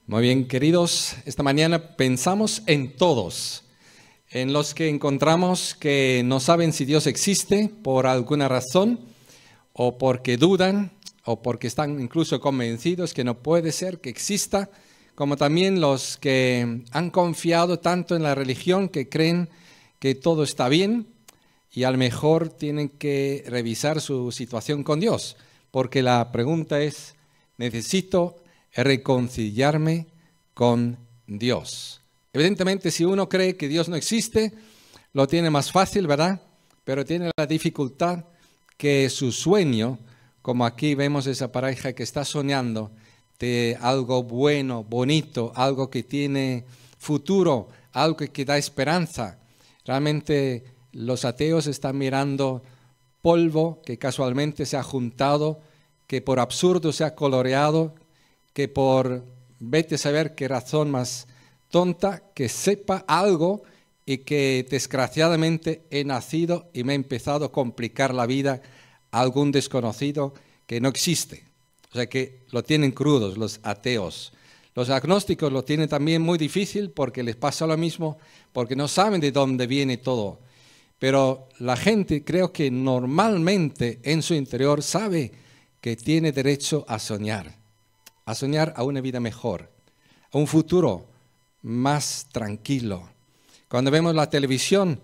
Muy bien, queridos, esta mañana pensamos en todos, en los que encontramos que no saben si Dios existe por alguna razón, o porque dudan, o porque están incluso convencidos que no puede ser que exista, como también los que han confiado tanto en la religión que creen que todo está bien y a lo mejor tienen que revisar su situación con Dios, porque la pregunta es, ¿necesito reconciliarme con Dios? Evidentemente, si uno cree que Dios no existe, lo tiene más fácil, ¿verdad? Pero tiene la dificultad que su sueño, como aquí vemos esa pareja que está soñando de algo bueno, bonito, algo que tiene futuro, algo que da esperanza. Realmente los ateos están mirando polvo que casualmente se ha juntado, que por absurdo se ha coloreado, que por vete a saber qué razón más tonta, que sepa algo y que desgraciadamente he nacido y me ha empezado a complicar la vida a algún desconocido que no existe. O sea que lo tienen crudos los ateos. Los agnósticos lo tienen también muy difícil porque les pasa lo mismo, porque no saben de dónde viene todo. Pero la gente creo que normalmente en su interior sabe que tiene derecho a soñar a una vida mejor, a un futuro más tranquilo. Cuando vemos la televisión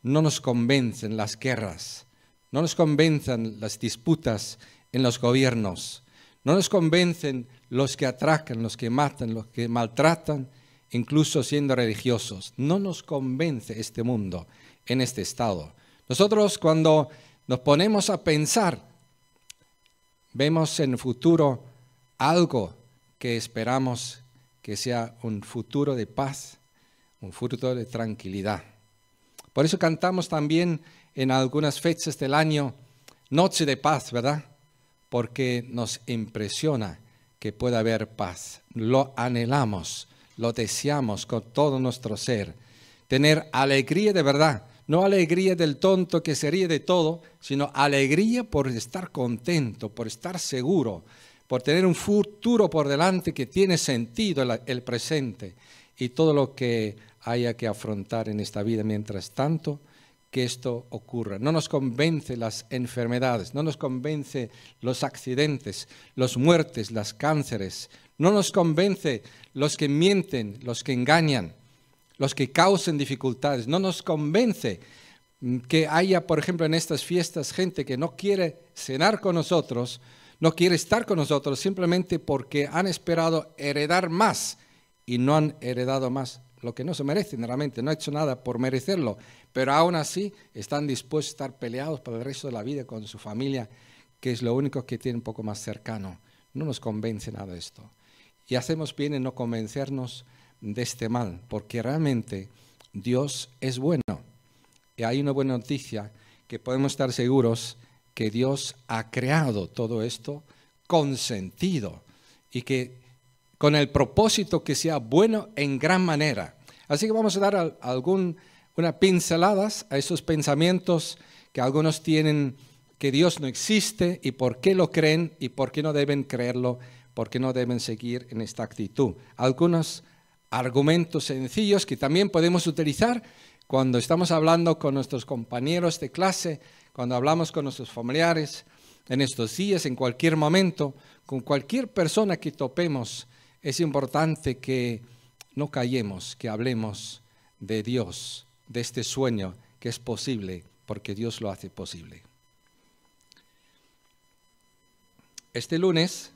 no nos convencen las guerras, no nos convencen las disputas en los gobiernos, no nos convencen los que atracan, los que matan, los que maltratan, incluso siendo religiosos. No nos convence este mundo en este estado. Nosotros cuando nos ponemos a pensar, vemos en el futuro algo que esperamos que sea un futuro de paz, un futuro de tranquilidad. Por eso cantamos también en algunas fechas del año Noche de Paz, ¿verdad? Porque nos impresiona que pueda haber paz. Lo anhelamos, lo deseamos con todo nuestro ser. Tener alegría de verdad, no alegría del tonto que se ríe de todo, sino alegría por estar contento, por estar seguro, por tener un futuro por delante que tiene sentido el presente y todo lo que haya que afrontar en esta vida mientras tanto que esto ocurra. No nos convence las enfermedades, no nos convence los accidentes, las muertes, los cánceres, no nos convence los que mienten, los que engañan, los que causan dificultades, no nos convence que haya, por ejemplo, en estas fiestas gente que no quiere cenar con nosotros, no quiere estar con nosotros simplemente porque han esperado heredar más y no han heredado más lo que no se merecen realmente, no han hecho nada por merecerlo, pero aún así están dispuestos a estar peleados por el resto de la vida con su familia, que es lo único que tiene un poco más cercano. No nos convence nada de esto. Y hacemos bien en no convencernos de este mal, porque realmente Dios es bueno. Y hay una buena noticia, que podemos estar seguros que Dios ha creado todo esto con sentido y que con el propósito que sea bueno en gran manera. Así que vamos a dar unas pinceladas a esos pensamientos que algunos tienen que Dios no existe y por qué lo creen y por qué no deben creerlo, por qué no deben seguir en esta actitud. Algunos argumentos sencillos que también podemos utilizar cuando estamos hablando con nuestros compañeros de clase, cuando hablamos con nuestros familiares, en estos días, en cualquier momento, con cualquier persona que topemos. Es importante que no callemos, que hablemos de Dios, de este sueño que es posible, porque Dios lo hace posible. Este lunes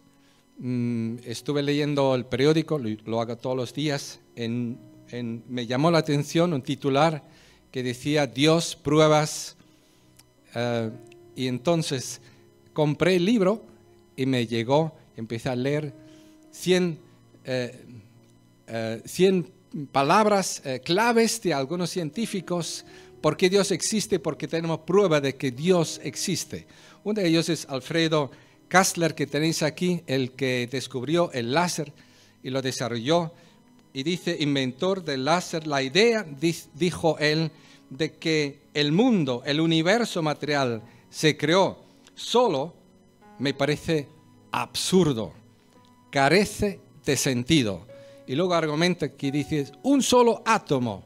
estuve leyendo el periódico, lo hago todos los días, me llamó la atención un titular que decía Dios, pruebas, y entonces compré el libro y me llegó, empecé a leer 100 palabras claves de algunos científicos, por qué Dios existe, porque tenemos prueba de que Dios existe. Uno de ellos es Alfredo Kastler, que tenéis aquí, el que descubrió el láser y lo desarrolló, y dice, inventor del láser, la idea, dijo él, de que el mundo, el universo material se creó solo, me parece absurdo, carece de sentido. Y luego argumenta que dice, un solo átomo,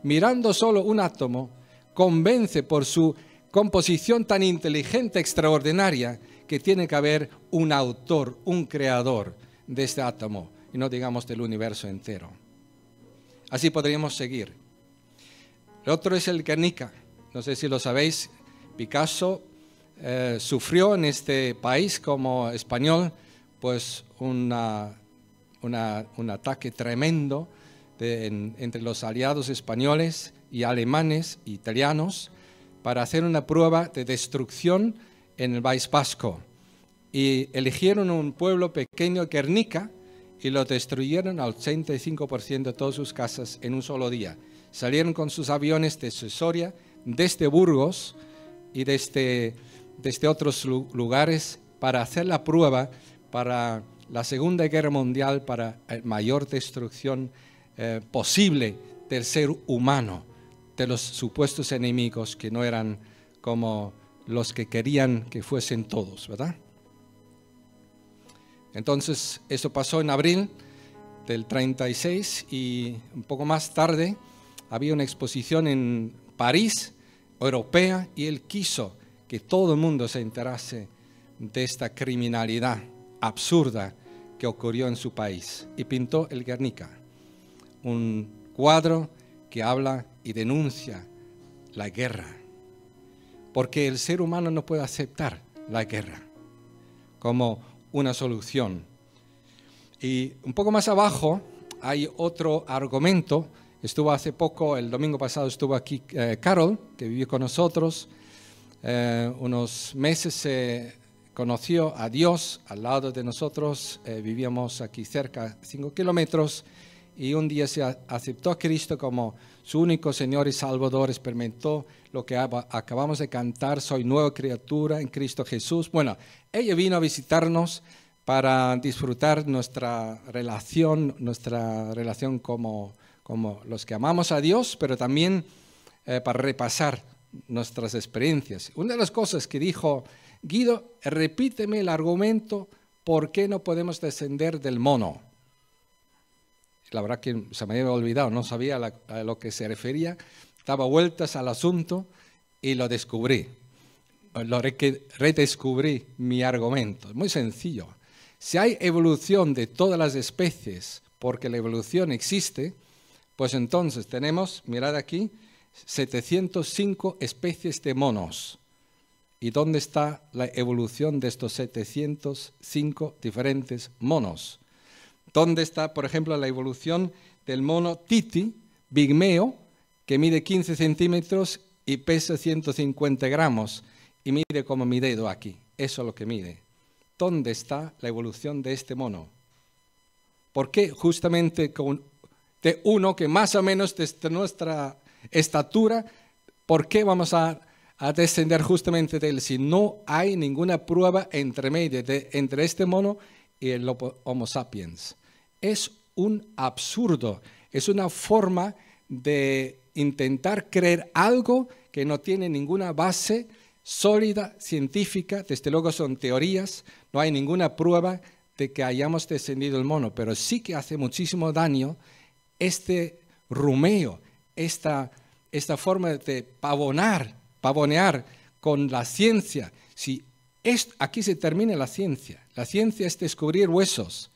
mirando solo un átomo, convence por su composición tan inteligente, extraordinaria, que tiene que haber un autor, un creador de este átomo, y no digamos del universo entero. Así podríamos seguir. El otro es el Guernica. No sé si lo sabéis, Picasso sufrió en este país como español pues un ataque tremendo entre los aliados españoles y alemanes, italianos, para hacer una prueba de destrucción en el País Vasco. Y eligieron un pueblo pequeño, Guernica, y lo destruyeron al 85% de todas sus casas en un solo día. Salieron con sus aviones desde Soria, desde Burgos y desde otros lugares para hacer la prueba para la Segunda Guerra Mundial, para la mayor destrucción posible del ser humano, de los supuestos enemigos que no eran como los que querían que fuesen todos, ¿verdad? Entonces, eso pasó en abril del 36 y un poco más tarde había una exposición en París, europea, y él quiso que todo el mundo se enterase de esta criminalidad absurda que ocurrió en su país. Y pintó el Guernica, un cuadro que habla y denuncia la guerra, porque el ser humano no puede aceptar la guerra como una solución. Y un poco más abajo hay otro argumento. Estuvo hace poco, el domingo pasado estuvo aquí Carol, que vivió con nosotros. Unos meses conoció a Dios al lado de nosotros. Vivíamos aquí cerca, 5 kilómetros. Y un día se aceptó a Cristo como su único Señor y Salvador. Experimentó lo que acabamos de cantar, soy nueva criatura en Cristo Jesús. Bueno, ella vino a visitarnos para disfrutar nuestra relación como los que amamos a Dios, pero también para repasar nuestras experiencias. Una de las cosas que dijo, Guido, repíteme el argumento, ¿por qué no podemos descender del mono? La verdad que se me había olvidado, no sabía a lo que se refería, daba vueltas al asunto y lo descubrí. Redescubrí mi argumento. Muy sencillo. Si hay evolución de todas las especies, porque la evolución existe, pues entonces tenemos, mirad aquí, 705 especies de monos. ¿Y dónde está la evolución de estos 705 diferentes monos? ¿Dónde está, por ejemplo, la evolución del mono titi, pigmeo, que mide 15 centímetros y pesa 150 gramos y mide como mi dedo aquí? Eso es lo que mide. ¿Dónde está la evolución de este mono? ¿Por qué justamente de uno que más o menos desde nuestra estatura, por qué vamos a descender justamente de él si no hay ninguna prueba entre este mono y el Homo sapiens? Es un absurdo, es una forma de intentar creer algo que no tiene ninguna base sólida, científica. Desde luego son teorías, no hay ninguna prueba de que hayamos descendido el mono, pero sí que hace muchísimo daño este rumeo, esta forma de pavonear con la ciencia. Aquí se termina la ciencia es descubrir huesos,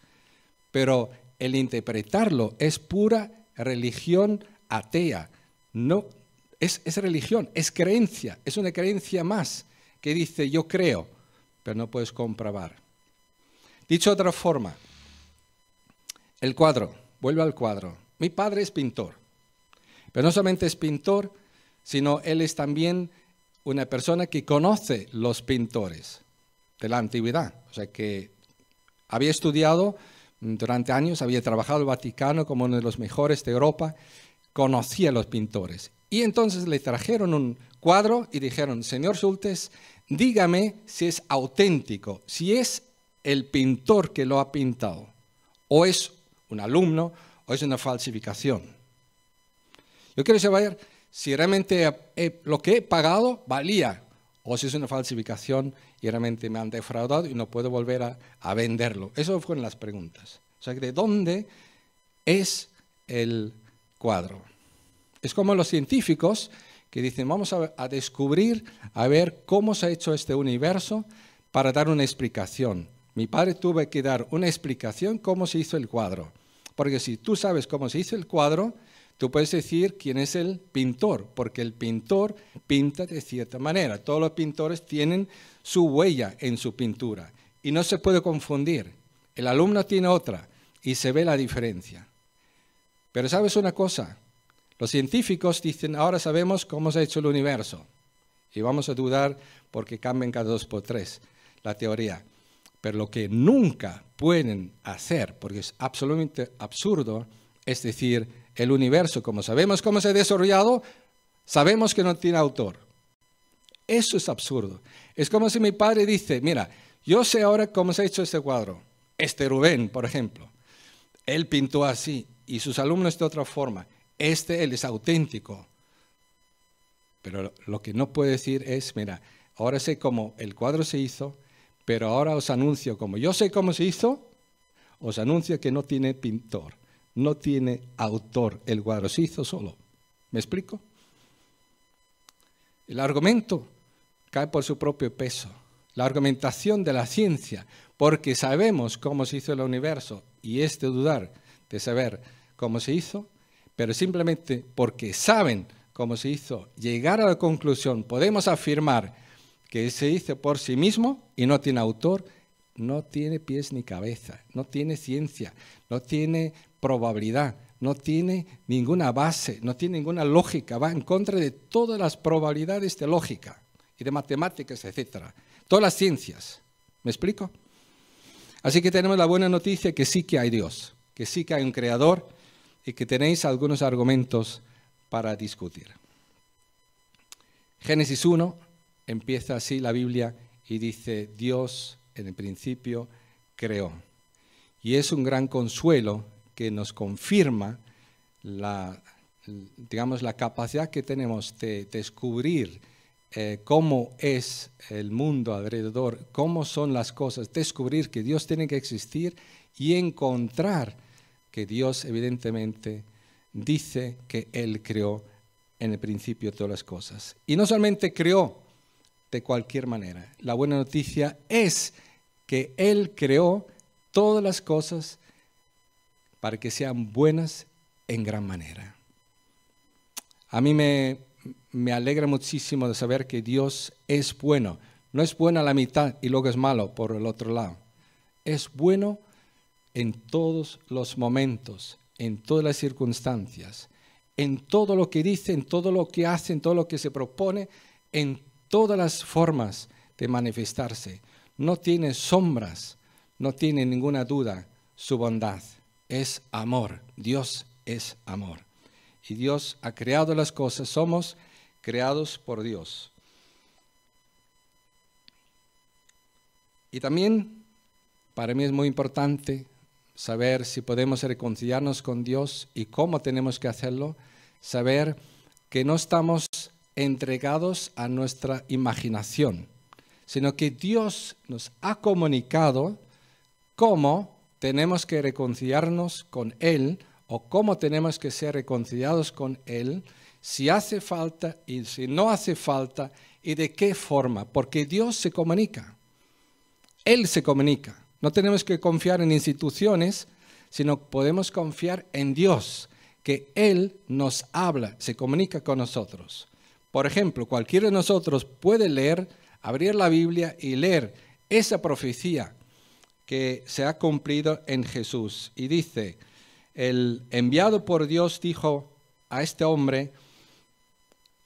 pero el interpretarlo es pura religión atea. No, es religión, es creencia, es una creencia más que dice yo creo, pero no puedes comprobar. Dicho de otra forma, el cuadro, vuelvo al cuadro. Mi padre es pintor, pero no solamente es pintor, sino él es también una persona que conoce los pintores de la antigüedad. O sea que había estudiado durante años, había trabajado en el Vaticano como uno de los mejores de Europa, conocía a los pintores. Y entonces le trajeron un cuadro y dijeron, señor Schultes, dígame si es auténtico, si es el pintor que lo ha pintado, o es un alumno, o es una falsificación. Yo quiero saber si realmente lo que he pagado valía, o si es una falsificación y realmente me han defraudado y no puedo volver a venderlo. Esas fueron las preguntas. O sea, ¿de dónde es el cuadro? Es como los científicos que dicen, vamos a descubrir, a ver cómo se ha hecho este universo para dar una explicación. Mi padre tuvo que dar una explicación cómo se hizo el cuadro. Porque si tú sabes cómo se hizo el cuadro, tú puedes decir quién es el pintor, porque el pintor pinta de cierta manera. Todos los pintores tienen su huella en su pintura y no se puede confundir. El alumno tiene otra y se ve la diferencia. Pero ¿sabes una cosa? Los científicos dicen, ahora sabemos cómo se ha hecho el universo. Y vamos a dudar porque cambian cada 2 por 3 la teoría. Pero lo que nunca pueden hacer, porque es absolutamente absurdo, es decir, el universo, como sabemos cómo se ha desarrollado, sabemos que no tiene autor. Eso es absurdo. Es como si mi padre dice, mira, yo sé ahora cómo se ha hecho este cuadro. Rubén, por ejemplo, él pintó así y sus alumnos de otra forma. Él es auténtico. Pero lo que no puede decir es, mira, ahora sé cómo el cuadro se hizo, pero ahora os anuncio, como yo sé cómo se hizo, os anuncio que no tiene pintor, no tiene autor, el cuadro se hizo solo. ¿Me explico? El argumento cae por su propio peso. La argumentación de la ciencia, porque sabemos cómo se hizo el universo, y es de dudar de saber cómo se hizo, pero simplemente porque saben cómo se hizo, llegar a la conclusión, podemos afirmar que se hizo por sí mismo y no tiene autor, no tiene pies ni cabeza, no tiene ciencia, no tiene probabilidad, no tiene ninguna base, no tiene ninguna lógica, va en contra de todas las probabilidades de lógica y de matemáticas, etcétera, todas las ciencias. ¿Me explico? Así que tenemos la buena noticia que sí que hay Dios, que sí que hay un creador y que tenéis algunos argumentos para discutir. Génesis 1 empieza así la Biblia y dice, Dios en el principio creó. Y es un gran consuelo que nos confirma la capacidad que tenemos de descubrir cómo es el mundo alrededor, cómo son las cosas, descubrir que Dios tiene que existir y encontrar que Dios evidentemente dice que Él creó en el principio todas las cosas. Y no solamente creó de cualquier manera. La buena noticia es que Él creó todas las cosas para que sean buenas en gran manera. A mí me alegra muchísimo de saber que Dios es bueno. No es bueno a la mitad y luego es malo por el otro lado. Es bueno en todos los momentos, en todas las circunstancias, en todo lo que dice, en todo lo que hace, en todo lo que se propone, en todas las formas de manifestarse. No tiene sombras, no tiene ninguna duda su bondad. Es amor, Dios es amor. Y Dios ha creado las cosas, somos creados por Dios. Y también para mí es muy importante saber si podemos reconciliarnos con Dios y cómo tenemos que hacerlo, saber que no estamos entregados a nuestra imaginación, sino que Dios nos ha comunicado cómo tenemos que reconciliarnos con Él o cómo tenemos que ser reconciliados con Él, si hace falta y si no hace falta y de qué forma, porque Dios se comunica, Él se comunica. No tenemos que confiar en instituciones, sino podemos confiar en Dios, que Él nos habla, se comunica con nosotros. Por ejemplo, cualquiera de nosotros puede leer, abrir la Biblia y leer esa profecía que se ha cumplido en Jesús. Y dice, el enviado por Dios dijo a este hombre,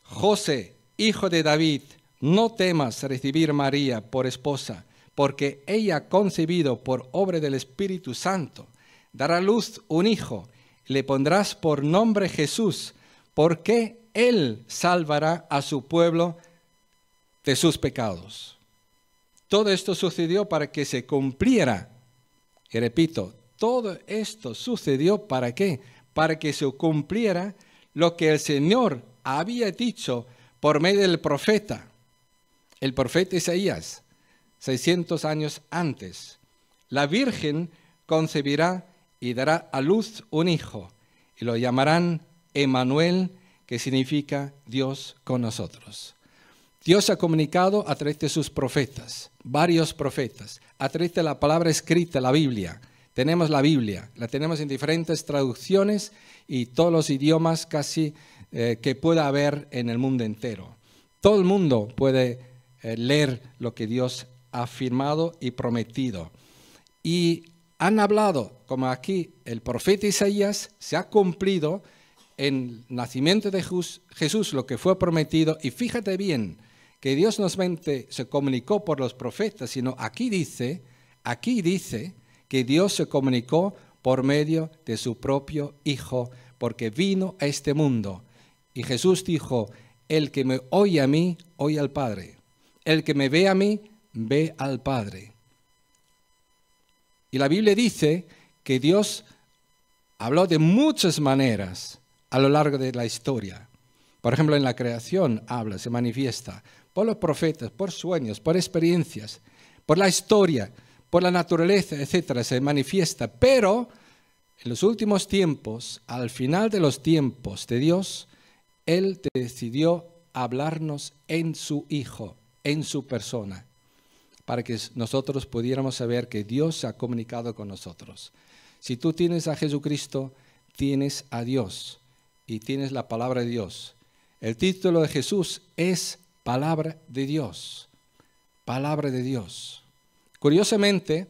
José, hijo de David, no temas recibir María por esposa, porque ella ha concebido por obra del Espíritu Santo. Dará a luz un hijo, le pondrás por nombre Jesús, porque Él salvará a su pueblo de sus pecados. Todo esto sucedió para que se cumpliera. Y repito, todo esto sucedió ¿para qué? Para que se cumpliera lo que el Señor había dicho por medio del profeta. El profeta Isaías, 600 años antes. La Virgen concebirá y dará a luz un hijo, y lo llamarán Emmanuel, que significa Dios con nosotros. Dios ha comunicado a través de sus profetas, varios profetas, a través de la palabra escrita, la Biblia. Tenemos la Biblia, la tenemos en diferentes traducciones y todos los idiomas casi que pueda haber en el mundo entero. Todo el mundo puede leer lo que Dios ha afirmado y prometido. Y han hablado, como aquí el profeta Isaías, se ha cumplido en el nacimiento de Jesús lo que fue prometido. Y fíjate bien, que Dios no solamente se comunicó por los profetas, sino aquí dice que Dios se comunicó por medio de su propio Hijo, porque vino a este mundo. Y Jesús dijo, el que me oye a mí, oye al Padre. El que me ve a mí, ve al Padre. Y la Biblia dice que Dios habló de muchas maneras a lo largo de la historia. Por ejemplo, en la creación habla, se manifiesta por los profetas, por sueños, por experiencias, por la historia, por la naturaleza, etcétera, se manifiesta. Pero en los últimos tiempos, al final de los tiempos de Dios, Él decidió hablarnos en su Hijo, en su persona, para que nosotros pudiéramos saber que Dios se ha comunicado con nosotros. Si tú tienes a Jesucristo, tienes a Dios y tienes la palabra de Dios. El título de Jesús es Palabra de Dios. Palabra de Dios. Curiosamente,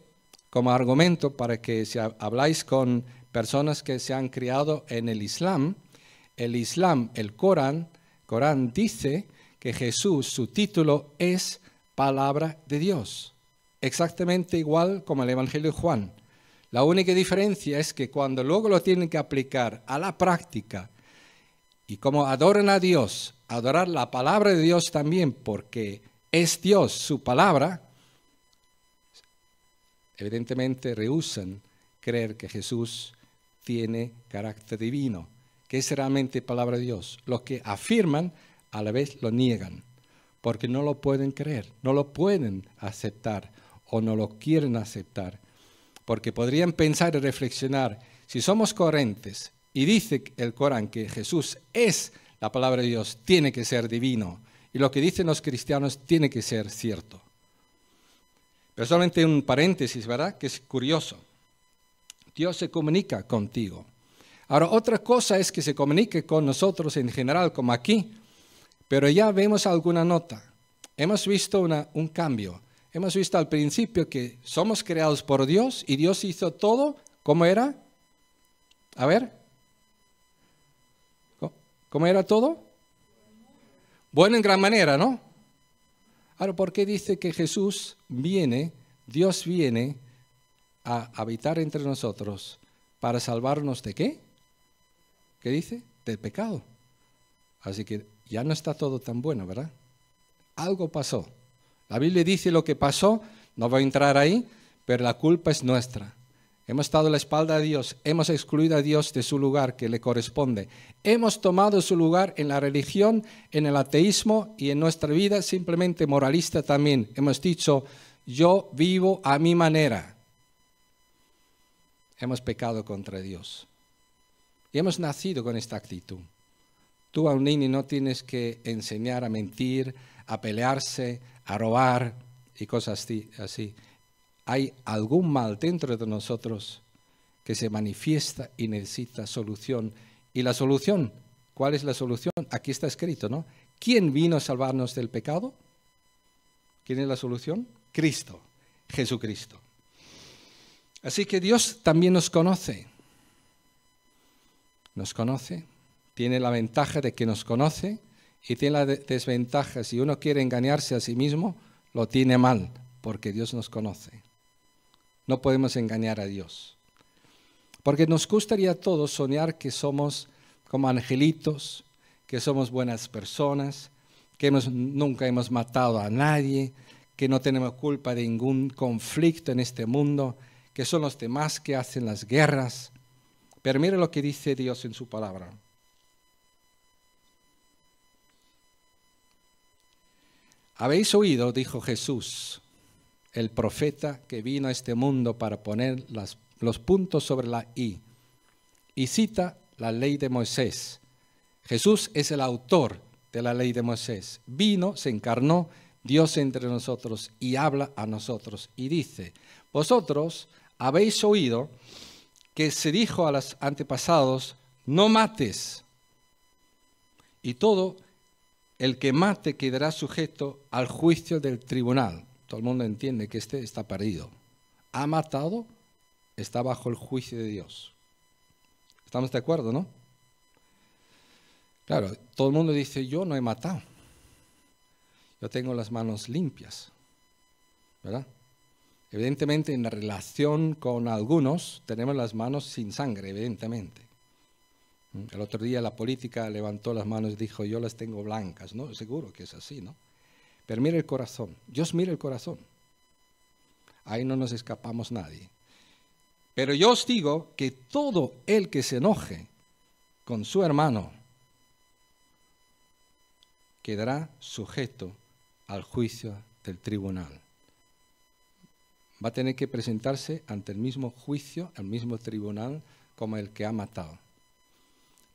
como argumento para que si habláis con personas que se han criado en el Islam, el Corán dice que Jesús, su título es Palabra de Dios. Exactamente igual como el Evangelio de Juan. La única diferencia es que cuando luego lo tienen que aplicar a la práctica, y como adoran a Dios, adorar la palabra de Dios también, porque es Dios su palabra, evidentemente rehúsan creer que Jesús tiene carácter divino, que es realmente palabra de Dios. Los que afirman, a la vez lo niegan, porque no lo pueden creer, no lo pueden aceptar o no lo quieren aceptar, porque podrían pensar y reflexionar, si somos coherentes, y dice el Corán que Jesús es la palabra de Dios, tiene que ser divino. Y lo que dicen los cristianos tiene que ser cierto. Pero solamente un paréntesis, ¿verdad? Que es curioso. Dios se comunica contigo. Ahora, otra cosa es que se comunique con nosotros en general, como aquí. Pero ya vemos alguna nota. Hemos visto un cambio. Hemos visto al principio que somos creados por Dios y Dios hizo todo. ¿Cómo era? A ver. ¿Cómo era todo? Bueno en gran manera, ¿no? Ahora, ¿por qué dice que Jesús viene, Dios viene a habitar entre nosotros para salvarnos de qué? ¿Qué dice? Del pecado. Así que ya no está todo tan bueno, ¿verdad? Algo pasó. La Biblia dice lo que pasó, no voy a entrar ahí, pero la culpa es nuestra. Hemos estado a la espalda de Dios, hemos excluido a Dios de su lugar que le corresponde. Hemos tomado su lugar en la religión, en el ateísmo y en nuestra vida simplemente moralista también. Hemos dicho, yo vivo a mi manera. Hemos pecado contra Dios. Y hemos nacido con esta actitud. Tú a un niño no tienes que enseñar a mentir, a pelearse, a robar y cosas así. Hay algún mal dentro de nosotros que se manifiesta y necesita solución. ¿Y la solución? ¿Cuál es la solución? Aquí está escrito, ¿no? ¿Quién vino a salvarnos del pecado? ¿Quién es la solución? Cristo, Jesucristo. Así que Dios también nos conoce. Nos conoce. Tiene la ventaja de que nos conoce y tiene la desventaja. Si uno quiere engañarse a sí mismo, lo tiene mal, porque Dios nos conoce. No podemos engañar a Dios. Porque nos gustaría a todos soñar que somos como angelitos, que somos buenas personas, que nunca hemos matado a nadie, que no tenemos culpa de ningún conflicto en este mundo, que son los demás que hacen las guerras. Pero mire lo que dice Dios en su palabra. Habéis oído, dijo Jesús, el profeta que vino a este mundo para poner los puntos sobre la I, y cita la ley de Moisés. Jesús es el autor de la ley de Moisés. Vino, se encarnó, Dios entre nosotros y habla a nosotros y dice: vosotros habéis oído que se dijo a los antepasados, no mates, y todo el que mate quedará sujeto al juicio del tribunal. Todo el mundo entiende que este está perdido. Ha matado, está bajo el juicio de Dios. ¿Estamos de acuerdo, no? Claro, todo el mundo dice, yo no he matado. Yo tengo las manos limpias, ¿verdad? Evidentemente, en la relación con algunos, tenemos las manos sin sangre, evidentemente. El otro día la política levantó las manos y dijo, yo las tengo blancas, ¿no? Seguro que es así, ¿no? Pero mira el corazón, Dios mira el corazón. Ahí no nos escapamos nadie. Pero yo os digo que todo el que se enoje con su hermano quedará sujeto al juicio del tribunal. Va a tener que presentarse ante el mismo juicio, al mismo tribunal, como el que ha matado.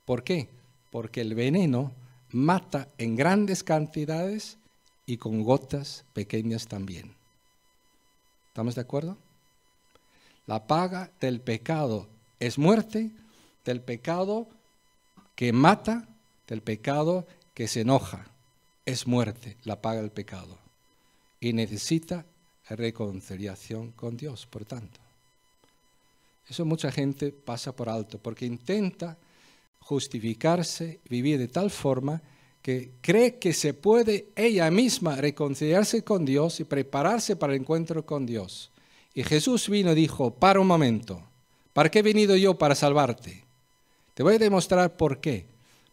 ¿Por qué? Porque el veneno mata en grandes cantidades y con gotas pequeñas también. ¿Estamos de acuerdo? La paga del pecado es muerte, del pecado que mata, del pecado que se enoja. Es muerte, la paga del pecado. Y necesita reconciliación con Dios, por tanto. Eso mucha gente pasa por alto, porque intenta justificarse, vivir de tal forma que cree que se puede ella misma reconciliarse con Dios y prepararse para el encuentro con Dios. Y Jesús vino y dijo, para un momento, ¿para qué he venido yo? Para salvarte. Te voy a demostrar por qué.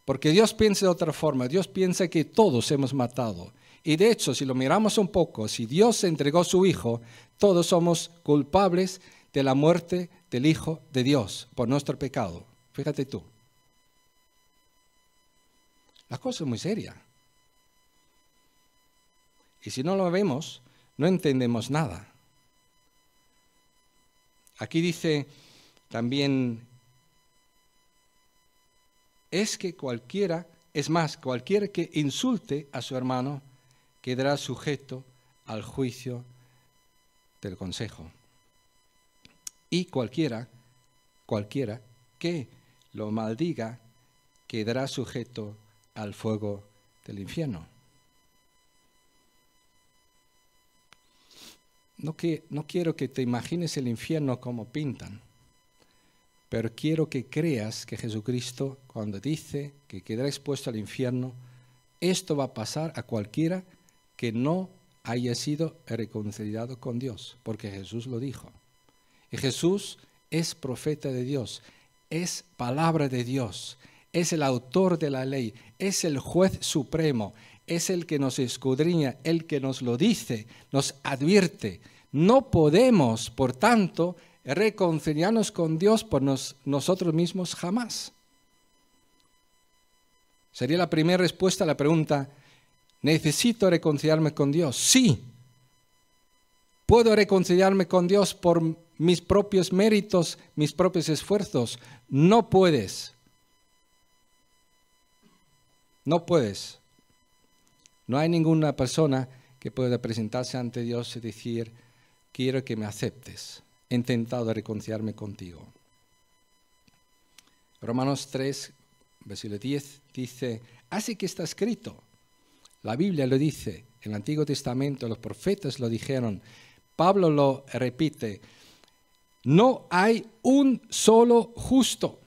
Porque Dios piensa de otra forma. Dios piensa que todos hemos matado. Y de hecho, si lo miramos un poco, si Dios entregó a su Hijo, todos somos culpables de la muerte del Hijo de Dios por nuestro pecado. Fíjate tú. La cosa es muy seria. Y si no lo vemos, no entendemos nada. Aquí dice también, es que cualquiera que insulte a su hermano quedará sujeto al juicio del consejo. Y cualquiera que lo maldiga quedará sujeto al fuego del infierno. No quiero que te imagines el infierno como pintan, pero quiero que creas que Jesucristo, cuando dice que quedará expuesto al infierno, esto va a pasar a cualquiera que no haya sido reconciliado con Dios, porque Jesús lo dijo. Y Jesús es profeta de Dios, es palabra de Dios, es el autor de la ley, es el juez supremo, es el que nos escudriña, el que nos lo dice, nos advierte. No podemos, por tanto, reconciliarnos con Dios por nosotros mismos jamás. Sería la primera respuesta a la pregunta, ¿necesito reconciliarme con Dios? Sí. ¿Puedo reconciliarme con Dios por mis propios méritos, mis propios esfuerzos? No puedes. No puedes. No hay ninguna persona que pueda presentarse ante Dios y decir, quiero que me aceptes. He intentado reconciliarme contigo. Romanos 3, versículo 10, dice, así que está escrito. La Biblia lo dice, en el Antiguo Testamento los profetas lo dijeron, Pablo lo repite, no hay un solo justo.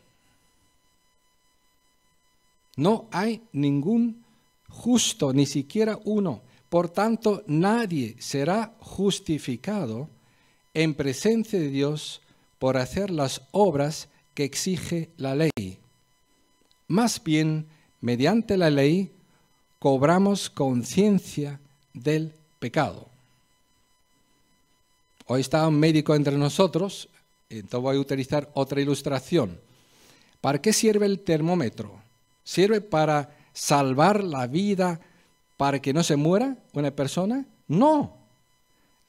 No hay ningún justo, ni siquiera uno. Por tanto, nadie será justificado en presencia de Dios por hacer las obras que exige la ley. Más bien, mediante la ley, cobramos conciencia del pecado. Hoy está un médico entre nosotros, entonces voy a utilizar otra ilustración. ¿Para qué sirve el termómetro? ¿Sirve para salvar la vida, para que no se muera una persona? No.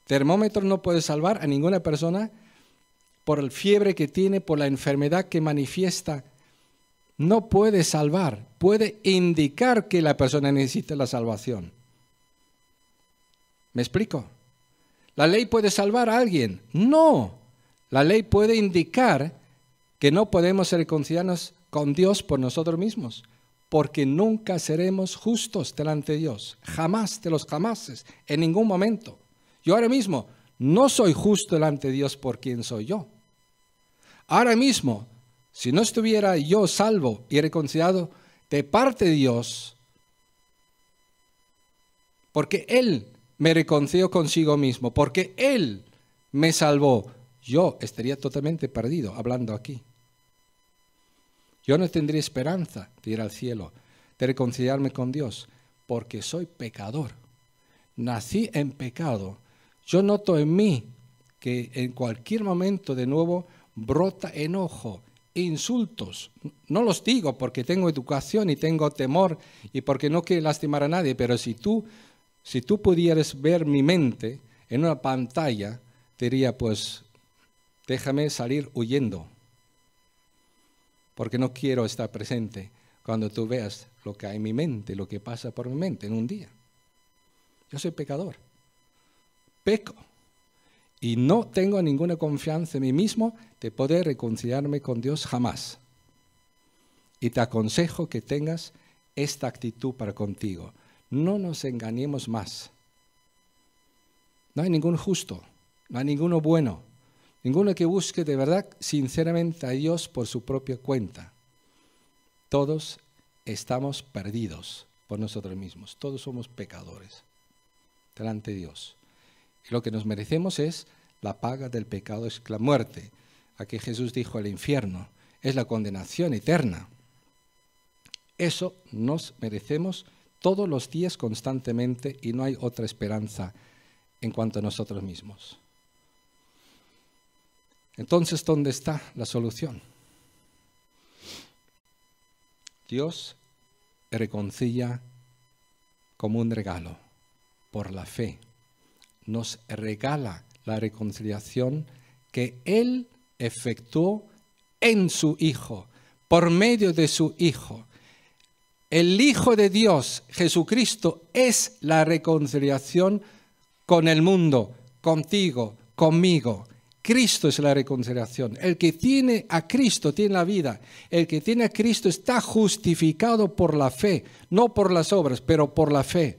Termómetro no puede salvar a ninguna persona por la fiebre que tiene, por la enfermedad que manifiesta, no puede salvar, puede indicar que la persona necesita la salvación. ¿Me explico? ¿La ley puede salvar a alguien? No. La ley puede indicar que no podemos reconciliarnos con Dios por nosotros mismos, porque nunca seremos justos delante de Dios. Jamás de los jamases, en ningún momento. Yo ahora mismo no soy justo delante de Dios por quien soy yo. Ahora mismo, si no estuviera yo salvo y reconciliado de parte de Dios, porque Él me reconcilió consigo mismo, porque Él me salvó, yo estaría totalmente perdido hablando aquí. Yo no tendría esperanza de ir al cielo, de reconciliarme con Dios, porque soy pecador. Nací en pecado. Yo noto en mí que en cualquier momento de nuevo brota enojo, insultos. No los digo porque tengo educación y tengo temor y porque no quiero lastimar a nadie, pero si tú pudieras ver mi mente en una pantalla, te diría, pues, déjame salir huyendo, porque no quiero estar presente cuando tú veas lo que hay en mi mente, lo que pasa por mi mente en un día. Yo soy pecador, peco, y no tengo ninguna confianza en mí mismo de poder reconciliarme con Dios jamás. Y te aconsejo que tengas esta actitud para contigo. No nos engañemos más. No hay ningún justo, no hay ninguno bueno, ninguno que busque de verdad sinceramente a Dios por su propia cuenta. Todos estamos perdidos por nosotros mismos, todos somos pecadores delante de Dios. Y lo que nos merecemos es la paga del pecado, es la muerte. Aquí Jesús dijo el infierno, es la condenación eterna. Eso nos merecemos todos los días constantemente y no hay otra esperanza en cuanto a nosotros mismos. Entonces, ¿dónde está la solución? Dios reconcilia como un regalo por la fe. Nos regala la reconciliación que Él efectuó en su Hijo, por medio de su Hijo. El Hijo de Dios, Jesucristo, es la reconciliación con el mundo, contigo, conmigo. Cristo es la reconciliación. El que tiene a Cristo tiene la vida. El que tiene a Cristo está justificado por la fe, no por las obras, pero por la fe.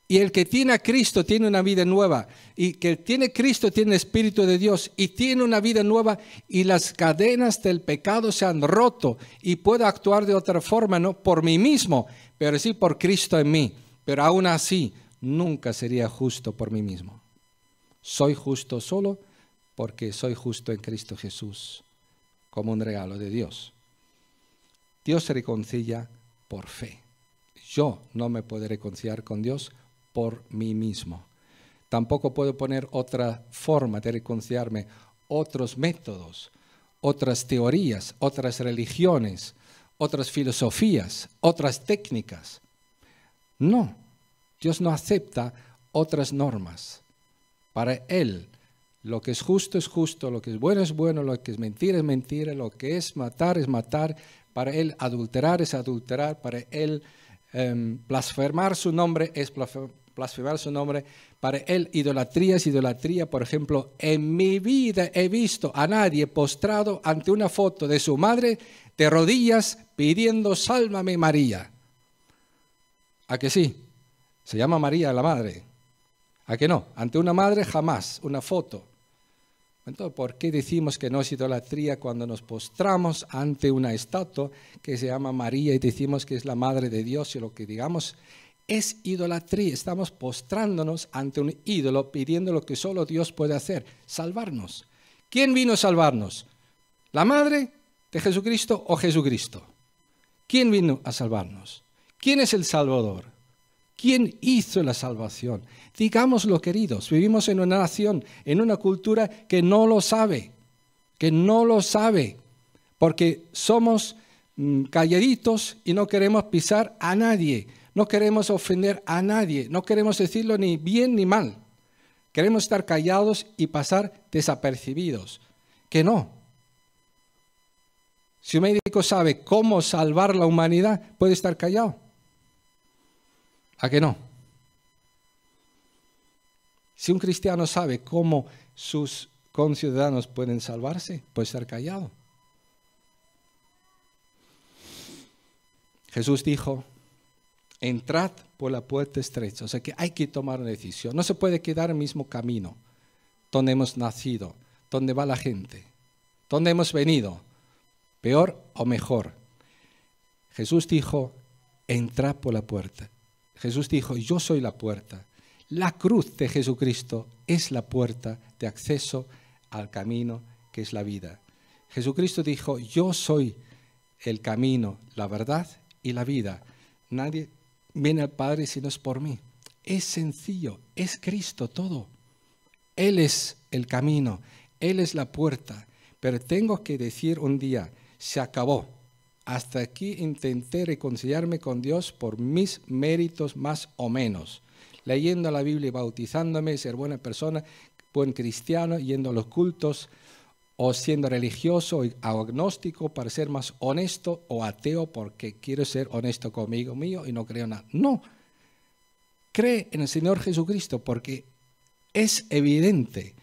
Y el que tiene a Cristo tiene una vida nueva. Y que tiene Cristo tiene el Espíritu de Dios y tiene una vida nueva y las cadenas del pecado se han roto y puedo actuar de otra forma, no por mí mismo, pero sí por Cristo en mí. Pero aún así, nunca sería justo por mí mismo. Soy justo solo porque soy justo en Cristo Jesús, como un regalo de Dios. Dios se reconcilia por fe. Yo no me puedo reconciliar con Dios por mí mismo. Tampoco puedo poner otra forma de reconciliarme, otros métodos, otras teorías, otras religiones, otras filosofías, otras técnicas. No, Dios no acepta otras normas. Para Él, lo que es justo, lo que es bueno, lo que es mentira, lo que es matar. Para Él, adulterar es adulterar. Para Él, blasfemar su nombre es blasfemar su nombre. Para Él, idolatría es idolatría. Por ejemplo, en mi vida he visto a nadie postrado ante una foto de su madre de rodillas pidiendo sálvame María. ¿A que sí? Se llama María la madre. ¿A que no? Ante una madre jamás, una foto. Entonces, ¿por qué decimos que no es idolatría cuando nos postramos ante una estatua que se llama María y decimos que es la madre de Dios y lo que digamos es idolatría? Estamos postrándonos ante un ídolo pidiendo lo que solo Dios puede hacer, salvarnos. ¿Quién vino a salvarnos? ¿La madre de Jesucristo o Jesucristo? ¿Quién vino a salvarnos? ¿Quién es el Salvador? ¿Quién hizo la salvación? Digámoslo, queridos, vivimos en una nación, en una cultura que no lo sabe, porque somos calladitos y no queremos pisar a nadie, no queremos ofender a nadie, no queremos decirlo ni bien ni mal. Queremos estar callados y pasar desapercibidos. que no. Si un médico sabe cómo salvar la humanidad, puede estar callado. ¿A que no? Si un cristiano sabe cómo sus conciudadanos pueden salvarse, puede estar callado. Jesús dijo, entrad por la puerta estrecha. O sea que hay que tomar una decisión. No se puede quedar en el mismo camino donde hemos nacido, donde va la gente, donde hemos venido, peor o mejor. Jesús dijo, entrad por la puerta. Jesús dijo, yo soy la puerta. La cruz de Jesucristo es la puerta de acceso al camino que es la vida. Jesucristo dijo, yo soy el camino, la verdad y la vida. Nadie viene al Padre si no es por mí. Es sencillo, es Cristo todo. Él es el camino, Él es la puerta. Pero tengo que decir un día, se acabó. Hasta aquí intenté reconciliarme con Dios por mis méritos más o menos. Leyendo la Biblia y bautizándome, ser buena persona, buen cristiano, yendo a los cultos, o siendo religioso o agnóstico para ser más honesto, o ateo porque quiero ser honesto conmigo mío y no creo nada. No, cree en el Señor Jesucristo porque es evidente.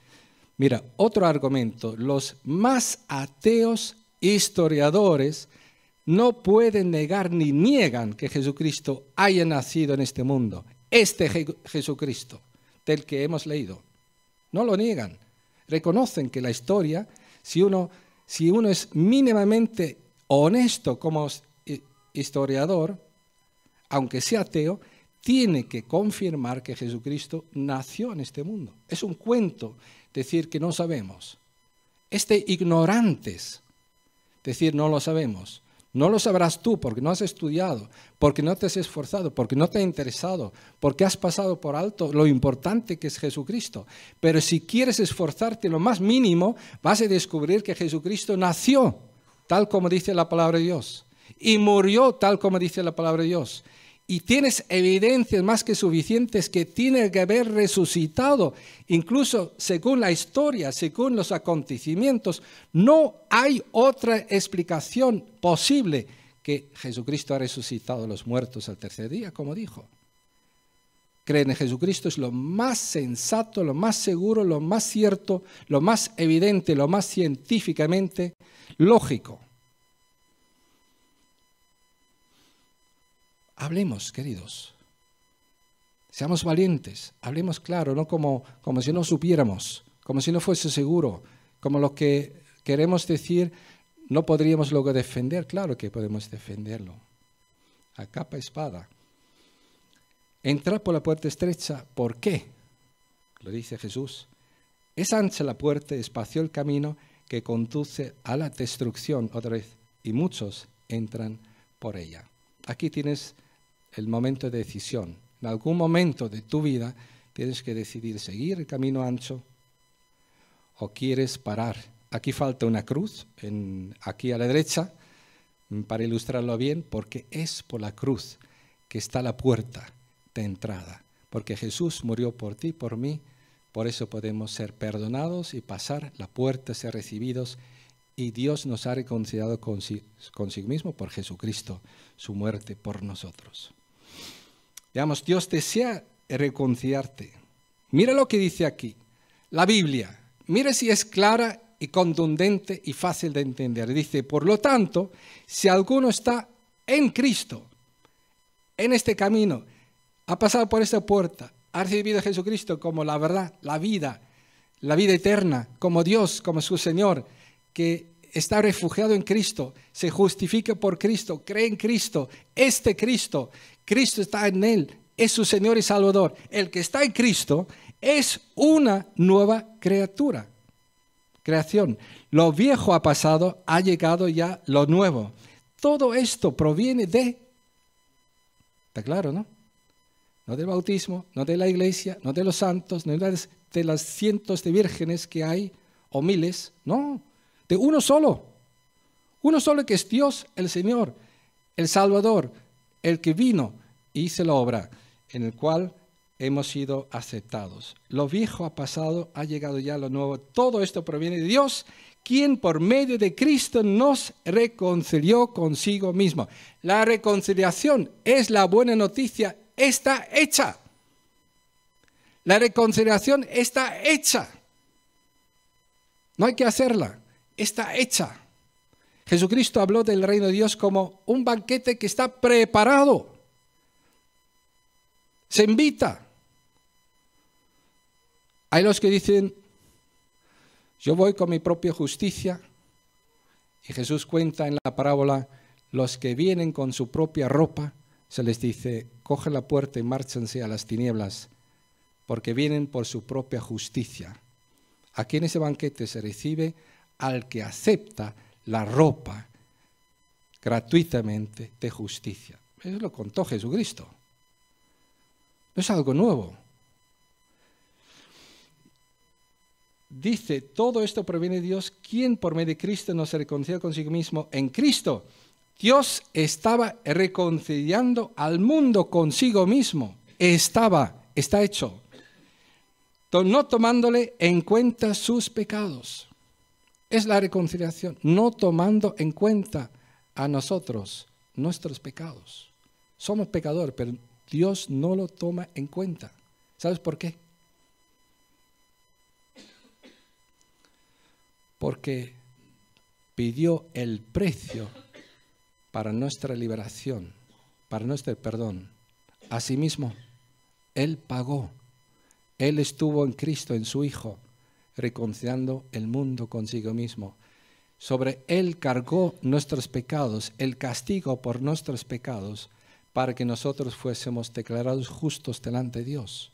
Mira, otro argumento, los más ateos historiadores no pueden negar ni niegan que Jesucristo haya nacido en este mundo. Este Jesucristo del que hemos leído. No lo niegan. Reconocen que la historia, si uno es mínimamente honesto como historiador, aunque sea ateo, tiene que confirmar que Jesucristo nació en este mundo. Es un cuento decir que no sabemos. Es de ignorantes decir no lo sabemos. No lo sabrás tú porque no has estudiado, porque no te has esforzado, porque no te ha interesado, porque has pasado por alto lo importante que es Jesucristo. Pero si quieres esforzarte lo más mínimo, vas a descubrir que Jesucristo nació tal como dice la palabra de Dios y murió tal como dice la palabra de Dios. Y tienes evidencias más que suficientes que tiene que haber resucitado. Incluso según la historia, según los acontecimientos, no hay otra explicación posible que Jesucristo ha resucitado a los muertos al tercer día, como dijo. Creer en Jesucristo es lo más sensato, lo más seguro, lo más cierto, lo más evidente, lo más científicamente lógico. Hablemos, queridos. Seamos valientes. Hablemos claro, no como si no supiéramos, como si no fuese seguro, como lo que queremos decir no podríamos luego defender. Claro que podemos defenderlo. A capa y espada. Entrad por la puerta estrecha. ¿Por qué? Lo dice Jesús. Es ancha la puerta, espacio el camino que conduce a la destrucción, otra vez, y muchos entran por ella. Aquí tienes el momento de decisión. En algún momento de tu vida tienes que decidir seguir el camino ancho o quieres parar. Aquí falta una cruz, aquí a la derecha, para ilustrarlo bien, porque es por la cruz que está la puerta de entrada. Porque Jesús murió por ti, por mí, por eso podemos ser perdonados y pasar la puerta, ser recibidos. Y Dios nos ha reconciliado consigo mismo por Jesucristo, su muerte por nosotros. Digamos, Dios desea reconciliarte. Mira lo que dice aquí, la Biblia. Mira si es clara y contundente y fácil de entender. Dice, por lo tanto, si alguno está en Cristo, en este camino, ha pasado por esta puerta, ha recibido a Jesucristo como la verdad, la vida eterna, como Dios, como su Señor, que está refugiado en Cristo, se justifica por Cristo, cree en Cristo, Cristo está en él, es su Señor y Salvador. El que está en Cristo es una nueva creación. Lo viejo ha pasado, ha llegado ya lo nuevo. Todo esto proviene está claro, ¿no? No del bautismo, no de la iglesia, no de los santos, no de las cientos de vírgenes que hay, o miles, no. De uno solo que es Dios, el Señor, el Salvador, el que vino y hizo la obra, en el cual hemos sido aceptados. Lo viejo ha pasado, ha llegado ya lo nuevo. Todo esto proviene de Dios, quien por medio de Cristo nos reconcilió consigo mismo. La reconciliación es la buena noticia, está hecha. La reconciliación está hecha. No hay que hacerla, está hecha. Jesucristo habló del reino de Dios como un banquete que está preparado. Se invita. Hay los que dicen, yo voy con mi propia justicia, y Jesús cuenta en la parábola, los que vienen con su propia ropa, se les dice, cogen la puerta y márchanse a las tinieblas, porque vienen por su propia justicia. Aquí en ese banquete se recibe al que acepta la ropa gratuitamente de justicia. Eso lo contó Jesucristo. No es algo nuevo. Dice, todo esto proviene de Dios, quien por medio de Cristo nos reconcilió consigo mismo. En Cristo, Dios estaba reconciliando al mundo consigo mismo. Está hecho. No tomándole en cuenta sus pecados. Es la reconciliación, no tomando en cuenta a nosotros nuestros pecados. Somos pecadores, pero Dios no lo toma en cuenta. ¿Sabes por qué? Porque pidió el precio para nuestra liberación, para nuestro perdón. Asimismo, Él pagó. Él estuvo en Cristo, en su Hijo, reconciliando el mundo consigo mismo. Sobre Él cargó nuestros pecados, el castigo por nuestros pecados, para que nosotros fuésemos declarados justos delante de Dios.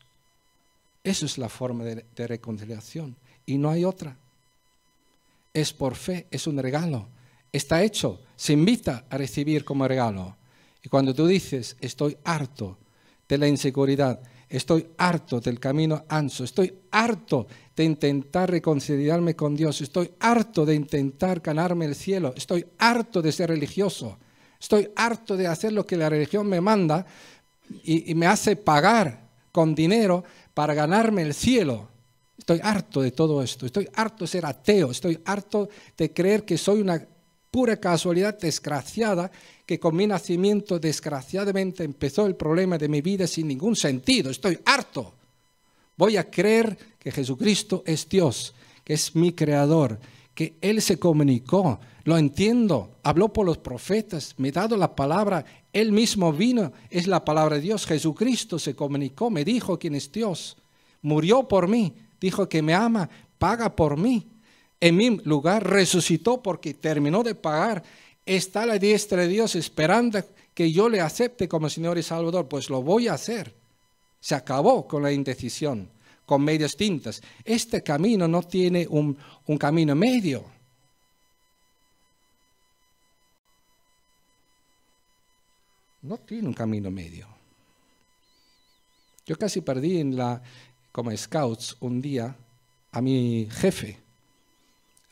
Esa es la forma de reconciliación, y no hay otra. Es por fe, es un regalo, está hecho, se invita a recibir como regalo. Y cuando tú dices, estoy harto de la inseguridad, estoy harto del camino ancho, estoy harto de intentar reconciliarme con Dios, estoy harto de intentar ganarme el cielo, estoy harto de ser religioso, estoy harto de hacer lo que la religión me manda y me hace pagar con dinero para ganarme el cielo. Estoy harto de todo esto, estoy harto de ser ateo, estoy harto de creer que soy una pura casualidad desgraciada, que con mi nacimiento desgraciadamente empezó el problema de mi vida sin ningún sentido. Estoy harto. Voy a creer que Jesucristo es Dios, que es mi creador, que Él se comunicó, lo entiendo, habló por los profetas, me ha dado la palabra, Él mismo vino, es la palabra de Dios. Jesucristo se comunicó, me dijo quién es Dios, murió por mí, dijo que me ama, paga por mí. En mi lugar resucitó porque terminó de pagar. Está a la diestra de Dios esperando que yo le acepte como Señor y Salvador. Pues lo voy a hacer. Se acabó con la indecisión, con medias tintas. Este camino no tiene un camino medio. No tiene un camino medio. Yo casi perdí como scouts un día a mi jefe.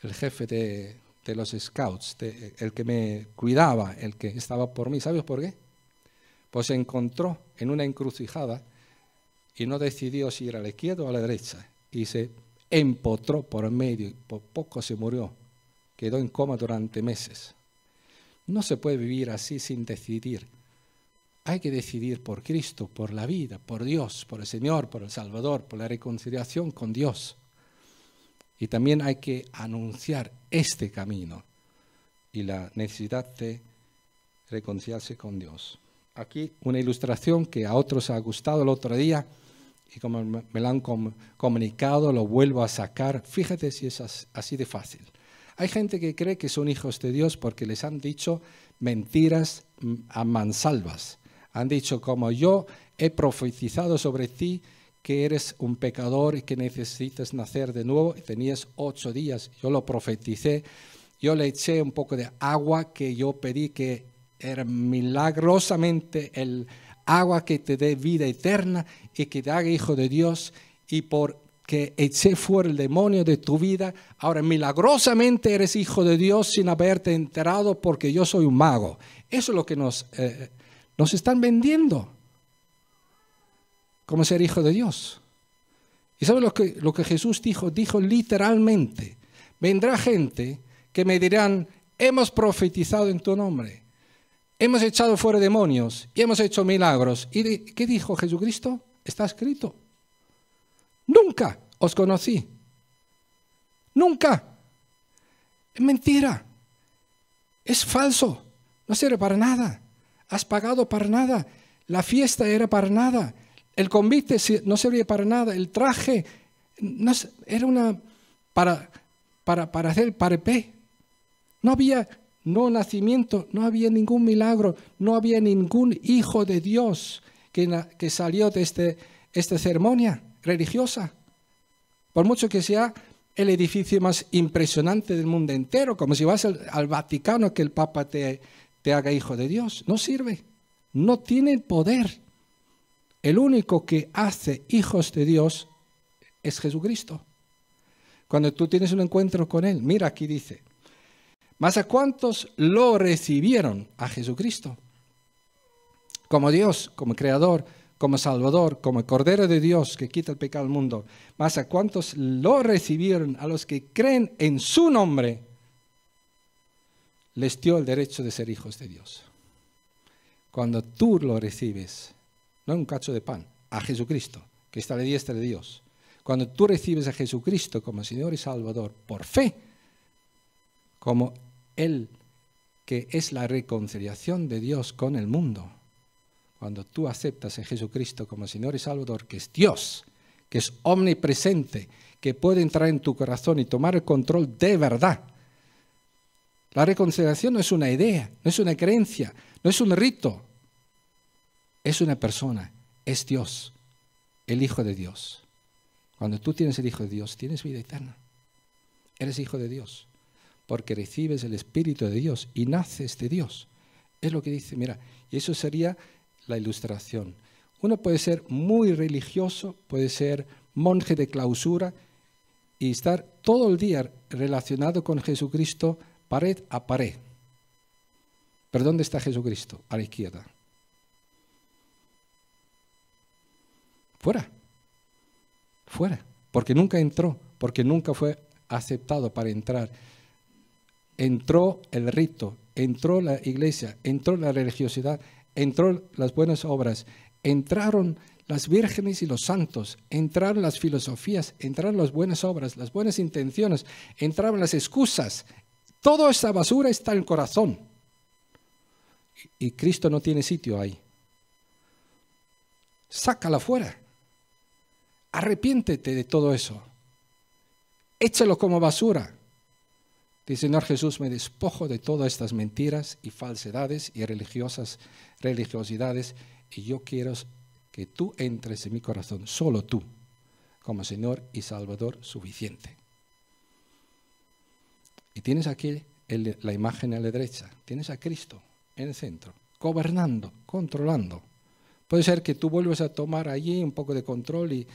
El jefe de los scouts, el que me cuidaba, el que estaba por mí. ¿Sabes por qué? Pues se encontró en una encrucijada y no decidió si ir a la izquierda o a la derecha. Y se empotró por medio y por poco se murió. Quedó en coma durante meses. No se puede vivir así sin decidir. Hay que decidir por Cristo, por la vida, por Dios, por el Señor, por el Salvador, por la reconciliación con Dios. Y también hay que anunciar este camino y la necesidad de reconciliarse con Dios. Aquí una ilustración que a otros ha gustado el otro día y como me la han comunicado, lo vuelvo a sacar. Fíjate si es así de fácil. Hay gente que cree que son hijos de Dios porque les han dicho mentiras a mansalvas. Han dicho, como yo he profetizado sobre ti, que eres un pecador y que necesitas nacer de nuevo. Tenías 8 días, yo lo profeticé, yo le eché un poco de agua que yo pedí que era milagrosamente el agua que te dé vida eterna y que te haga hijo de Dios, y porque eché fuera el demonio de tu vida, ahora milagrosamente eres hijo de Dios sin haberte enterado porque yo soy un mago. Eso es lo que nos están vendiendo. como ser hijo de Dios. ¿Y sabes lo que Jesús dijo? Dijo literalmente, vendrá gente que me dirán, hemos profetizado en tu nombre, hemos echado fuera demonios y hemos hecho milagros. ¿Y qué dijo Jesucristo? Está escrito. Nunca os conocí. Nunca. Es mentira. Es falso. No sirve para nada. Has pagado para nada. La fiesta era para nada. El convite no servía para nada. El traje era para hacer el parepé. No había nacimiento, no había ningún milagro, no había ningún hijo de Dios que salió de esta ceremonia religiosa. Por mucho que sea el edificio más impresionante del mundo entero, como si vas al Vaticano que el Papa te haga hijo de Dios. No sirve, no tiene poder. El único que hace hijos de Dios es Jesucristo. Cuando tú tienes un encuentro con Él, mira aquí dice, ¿mas a cuántos lo recibieron a Jesucristo? Como Dios, como Creador, como Salvador, como Cordero de Dios que quita el pecado del mundo. ¿Mas a cuántos lo recibieron? A los que creen en su nombre, les dio el derecho de ser hijos de Dios. Cuando tú lo recibes, no un cacho de pan, a Jesucristo, que está a la diestra de Dios. Cuando tú recibes a Jesucristo como Señor y Salvador por fe, como Él que es la reconciliación de Dios con el mundo, cuando tú aceptas a Jesucristo como Señor y Salvador, que es Dios, que es omnipresente, que puede entrar en tu corazón y tomar el control de verdad. La reconciliación no es una idea, no es una creencia, no es un rito. Es una persona, es Dios, el Hijo de Dios. Cuando tú tienes el Hijo de Dios, tienes vida eterna. Eres hijo de Dios, porque recibes el Espíritu de Dios y naces de Dios. Es lo que dice, mira, y eso sería la ilustración. Uno puede ser muy religioso, puede ser monje de clausura y estar todo el día relacionado con Jesucristo pared a pared. ¿Pero dónde está Jesucristo? A la izquierda. Fuera, fuera, porque nunca entró, porque nunca fue aceptado para entrar. Entró el rito, entró la iglesia, entró la religiosidad, entró las buenas obras, entraron las vírgenes y los santos, entraron las filosofías, entraron las buenas obras, las buenas intenciones, entraron las excusas. Toda esa basura está en el corazón. Y Cristo no tiene sitio ahí. Sácala fuera. Arrepiéntete de todo eso. Échalo como basura. Dice, Señor Jesús, me despojo de todas estas mentiras y falsedades y religiosidades, y yo quiero que tú entres en mi corazón, solo tú, como Señor y Salvador suficiente. Y tienes aquí la imagen a la derecha, tienes a Cristo en el centro, gobernando, controlando. Puede ser que tú vuelvas a tomar allí un poco de control y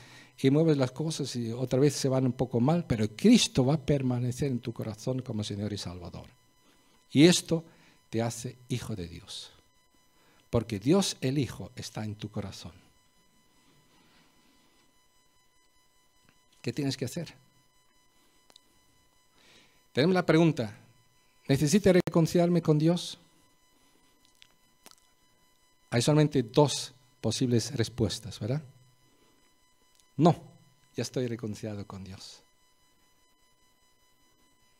mueves las cosas y otra vez se van un poco mal, pero Cristo va a permanecer en tu corazón como Señor y Salvador. Y esto te hace hijo de Dios, porque Dios el Hijo está en tu corazón. ¿Qué tienes que hacer? Tenemos la pregunta, ¿necesito reconciliarme con Dios? Hay solamente dos posibles respuestas, ¿verdad? No, ya estoy reconciliado con Dios.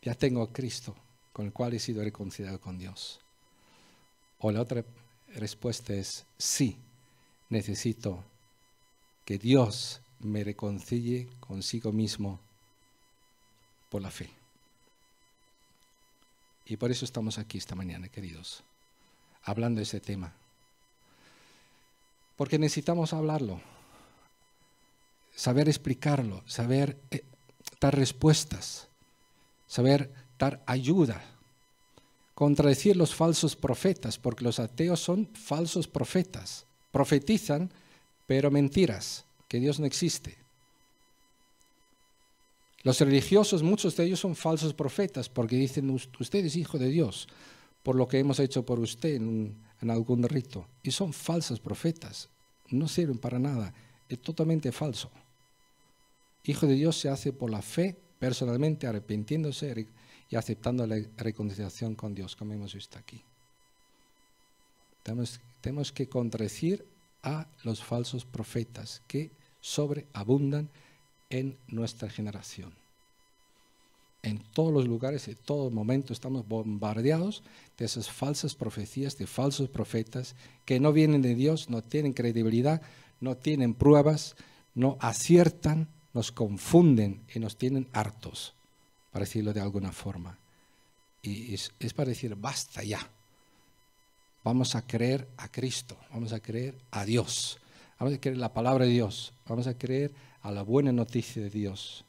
Ya tengo a Cristo, con el cual he sido reconciliado con Dios. O la otra respuesta es, sí, necesito que Dios me reconcilie consigo mismo por la fe. Y por eso estamos aquí esta mañana, queridos, hablando de ese tema. Porque necesitamos hablarlo, saber explicarlo, saber dar respuestas, saber dar ayuda, contradecir los falsos profetas, porque los ateos son falsos profetas, profetizan, pero mentiras, que Dios no existe. Los religiosos, muchos de ellos son falsos profetas, porque dicen, usted es hijo de Dios, por lo que hemos hecho por usted en algún rito. Y son falsos profetas, no sirven para nada. es totalmente falso. Hijo de Dios se hace por la fe, personalmente arrepintiéndose y aceptando la reconciliación con Dios, como hemos visto aquí. Tenemos que contradecir a los falsos profetas que sobreabundan en nuestra generación. En todos los lugares, en todo momento estamos bombardeados de esas falsas profecías, de falsos profetas que no vienen de Dios, no tienen credibilidad, no tienen pruebas, no aciertan, nos confunden y nos tienen hartos, para decirlo de alguna forma. Y es para decir, basta ya. Vamos a creer a Cristo, vamos a creer a Dios, vamos a creer la palabra de Dios, vamos a creer a la buena noticia de Dios.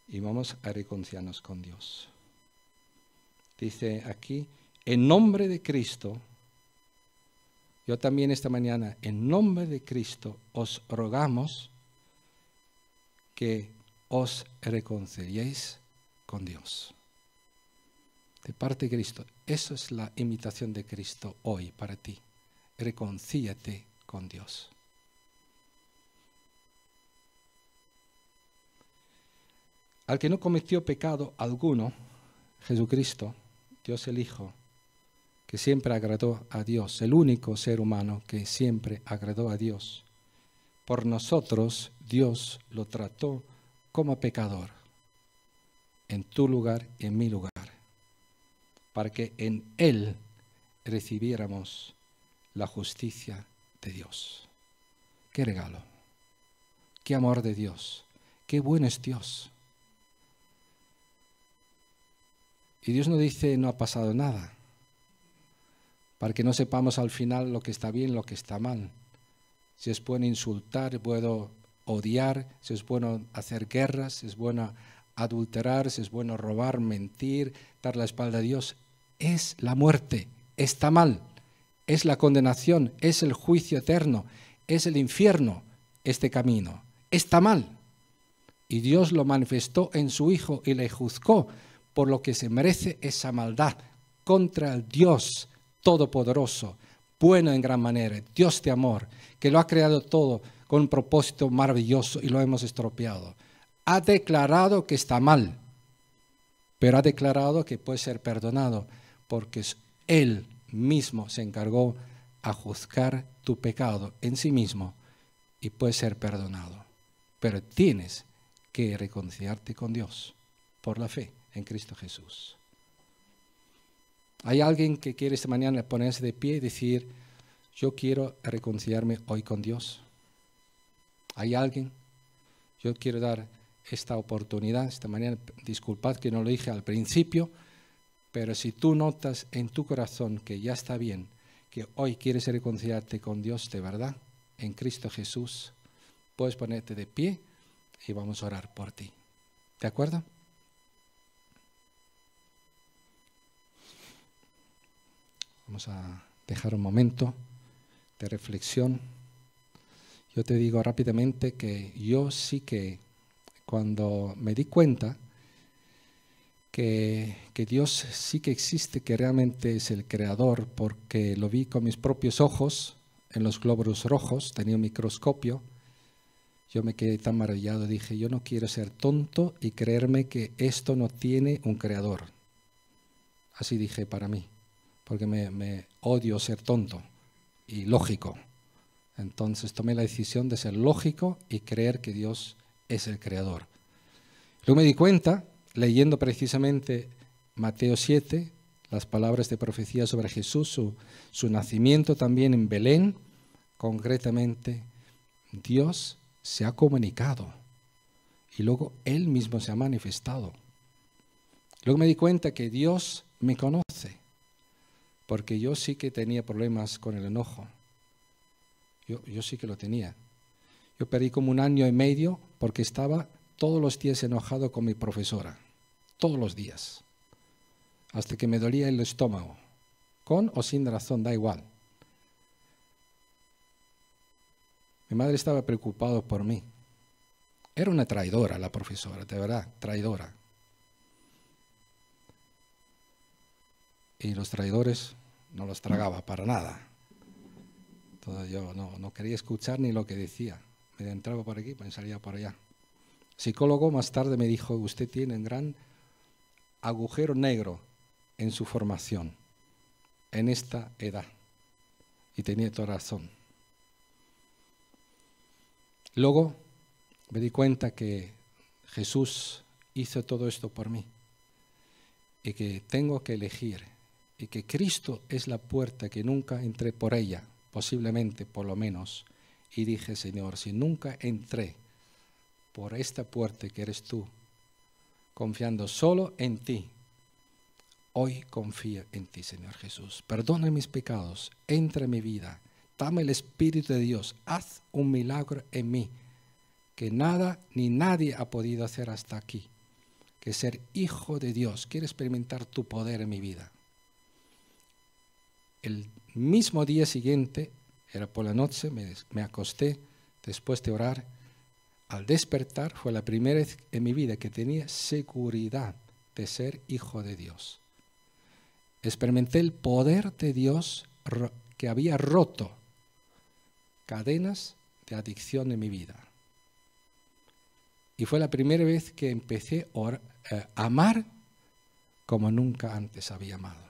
Y vamos a reconciliarnos con Dios. Dice aquí, en nombre de Cristo, yo también esta mañana, en nombre de Cristo, os rogamos que os reconciliéis con Dios. De parte de Cristo. Eso es la invitación de Cristo hoy para ti. Reconcíliate con Dios. Al que no cometió pecado alguno, Jesucristo, Dios el Hijo, que siempre agradó a Dios, el único ser humano que siempre agradó a Dios, por nosotros Dios lo trató como pecador, en tu lugar y en mi lugar, para que en Él recibiéramos la justicia de Dios. ¡Qué regalo! ¡Qué amor de Dios! ¡Qué bueno es Dios! Y Dios no dice no ha pasado nada, para que no sepamos al final lo que está bien, lo que está mal. Si es bueno insultar, puedo odiar, si es bueno hacer guerras, si es bueno adulterar, si es bueno robar, mentir, dar la espalda a Dios. Es la muerte, está mal, es la condenación, es el juicio eterno, es el infierno, este camino. Está mal. Y Dios lo manifestó en su Hijo y le juzgó por lo que se merece esa maldad contra el Dios Todopoderoso, bueno en gran manera, Dios de amor, que lo ha creado todo con un propósito maravilloso y lo hemos estropeado. Ha declarado que está mal, pero ha declarado que puede ser perdonado, porque Él mismo se encargó a juzgar tu pecado en sí mismo y puede ser perdonado. Pero tienes que reconciliarte con Dios por la fe en Cristo Jesús. ¿Hay alguien que quiere esta mañana ponerse de pie y decir, yo quiero reconciliarme hoy con Dios? ¿Hay alguien? Yo quiero dar esta oportunidad esta mañana. Disculpad que no lo dije al principio, pero si tú notas en tu corazón que ya está bien, que hoy quieres reconciliarte con Dios de verdad, en Cristo Jesús, puedes ponerte de pie y vamos a orar por ti. ¿De acuerdo? Vamos a dejar un momento de reflexión. Yo te digo rápidamente que yo sí que cuando me di cuenta que Dios sí que existe, que realmente es el creador, porque lo vi con mis propios ojos en los glóbulos rojos, tenía un microscopio, yo me quedé tan maravillado, dije, yo no quiero ser tonto y creerme que esto no tiene un creador. Así dije para mí, porque me odio ser tonto y lógico. Entonces tomé la decisión de ser lógico y creer que Dios es el creador. Luego me di cuenta, leyendo precisamente Mateo 7, las palabras de profecía sobre Jesús, su nacimiento también en Belén, concretamente, Dios se ha comunicado y luego Él mismo se ha manifestado. Luego me di cuenta que Dios me conoce, porque yo sí que tenía problemas con el enojo. Yo sí que lo tenía. Yo perdí como 1 año y medio porque estaba todos los días enojado con mi profesora. Todos los días. Hasta que me dolía el estómago. Con o sin razón, da igual. Mi madre estaba preocupada por mí. Era una traidora la profesora, de verdad, traidora. Y los traidores no los tragaba para nada. Entonces yo no quería escuchar ni lo que decía. Me entraba por aquí, me salía por allá. Psicólogo más tarde me dijo, usted tiene un gran agujero negro en su formación, en esta edad. Y tenía toda razón. Luego me di cuenta que Jesús hizo todo esto por mí y que tengo que elegir y que Cristo es la puerta que nunca entré por ella, posiblemente por lo menos. Y dije, Señor, si nunca entré por esta puerta que eres tú, confiando solo en ti, hoy confío en ti, Señor Jesús. Perdona mis pecados, entra en mi vida, dame el Espíritu de Dios, haz un milagro en mí, que nada ni nadie ha podido hacer hasta aquí. Que ser hijo de Dios, quiero experimentar tu poder en mi vida. El mismo día siguiente, era por la noche, me acosté después de orar. Al despertar fue la primera vez en mi vida que tenía seguridad de ser hijo de Dios. Experimenté el poder de Dios que había roto cadenas de adicción en mi vida. Y fue la primera vez que empecé a amar como nunca antes había amado.